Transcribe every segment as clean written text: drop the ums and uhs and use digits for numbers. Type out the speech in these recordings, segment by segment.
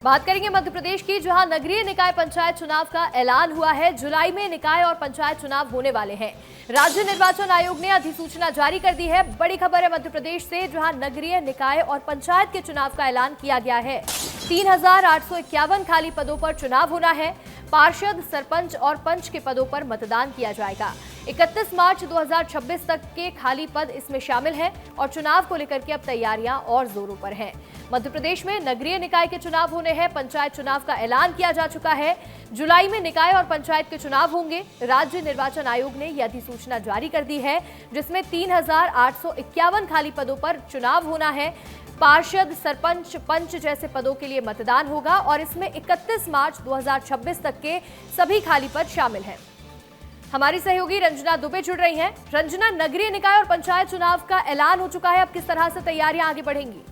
बात करेंगे मध्य प्रदेश की, जहां नगरीय निकाय पंचायत चुनाव का ऐलान हुआ है। जुलाई में निकाय और पंचायत चुनाव होने वाले हैं। राज्य निर्वाचन आयोग ने अधिसूचना जारी कर दी है। बड़ी खबर है मध्य प्रदेश से, जहां नगरीय निकाय और पंचायत के चुनाव का ऐलान किया गया है। 3851 खाली पदों पर चुनाव होना है। पार्षद, सरपंच और पंच के पदों पर मतदान किया जाएगा। 31 मार्च 2026 तक के खाली पद इसमें शामिल हैं और चुनाव को लेकर के अब तैयारियां और जोरों पर हैं। मध्य प्रदेश में नगरीय निकाय के चुनाव होने हैं। पंचायत चुनाव का ऐलान किया जा चुका है। जुलाई में निकाय और पंचायत के चुनाव होंगे। राज्य निर्वाचन आयोग ने यह अधिसूचना जारी कर दी है, जिसमें 3851 खाली पदों पर चुनाव होना है। पार्षद, सरपंच, पंच जैसे पदों के लिए मतदान होगा और इसमें 31 मार्च 2026 तक के सभी खाली पद शामिल हैं। हमारी सहयोगी रंजना दुबे जुड़ रही हैं। रंजना, नगरीय निकाय और पंचायत चुनाव का ऐलान हो चुका है, अब किस तरह से तैयारियां आगे बढ़ेंगी?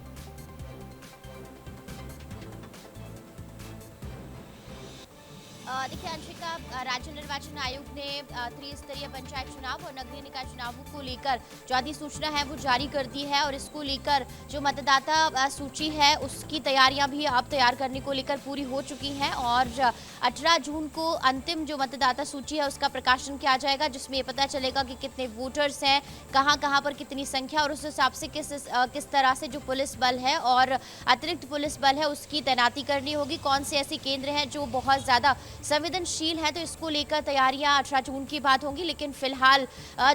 देखिए अंशिका, राज्य निर्वाचन आयोग ने त्रिस्तरीय पंचायत चुनाव और नगरीय निकाय चुनावों को लेकर जो अधिसूचना है वो जारी कर दी है और इसको लेकर जो मतदाता सूची है उसकी तैयारियां भी अब तैयार करने को लेकर पूरी हो चुकी हैं और 18 जून को अंतिम जो मतदाता सूची है उसका प्रकाशन किया जाएगा, जिसमें ये पता चलेगा कि कितने वोटर्स हैं, कहां पर कितनी संख्या और उस हिसाब से किस तरह से जो पुलिस बल है और अतिरिक्त पुलिस बल है उसकी तैनाती करनी होगी। कौन से ऐसे केंद्र हैं जो बहुत ज़्यादा संवेदनशील है, तो इसको लेकर तैयारियां 18 जून की बात होंगी। लेकिन फिलहाल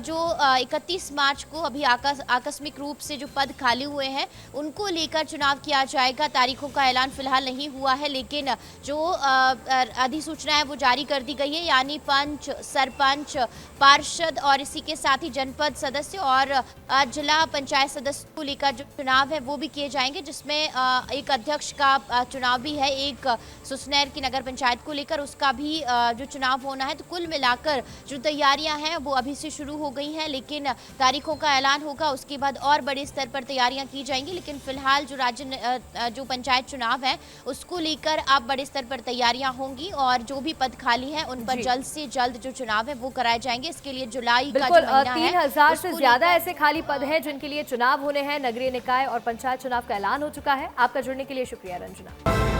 जो 31 मार्च को अभी आकस्मिक रूप से जो पद खाली हुए हैं उनको लेकर चुनाव किया जाएगा। तारीखों का ऐलान फिलहाल नहीं हुआ है, लेकिन जो अधिसूचना है वो जारी कर दी गई है, यानी पंच, सरपंच, पार्षद और इसी के साथ ही जनपद सदस्य और जिला पंचायत सदस्य को लेकर जो चुनाव है वो भी किए जाएंगे, जिसमें एक अध्यक्ष का चुनाव भी है, एक सुसनेर की नगर पंचायत को लेकर उसका भी जो चुनाव होना है। तो कुल मिलाकर जो तैयारियां हैं वो अभी से शुरू हो गई हैं, लेकिन तारीखों का ऐलान होगा उसके बाद और बड़े स्तर पर तैयारियां की जाएंगी। लेकिन फिलहाल जो पंचायत चुनाव है उसको लेकर अब बड़े स्तर पर तैयारियां होंगी और जो भी पद खाली हैं उन पर जल्द से जल्द जो चुनाव है वो कराए जाएंगे। इसके लिए जुलाई का जो महीना है, 3000 से ज्यादा ऐसे खाली पद हैं जिनके लिए चुनाव होने हैं। नगरीय निकाय और पंचायत चुनाव का ऐलान हो चुका है। आपका जुड़ने के लिए शुक्रिया रंजना।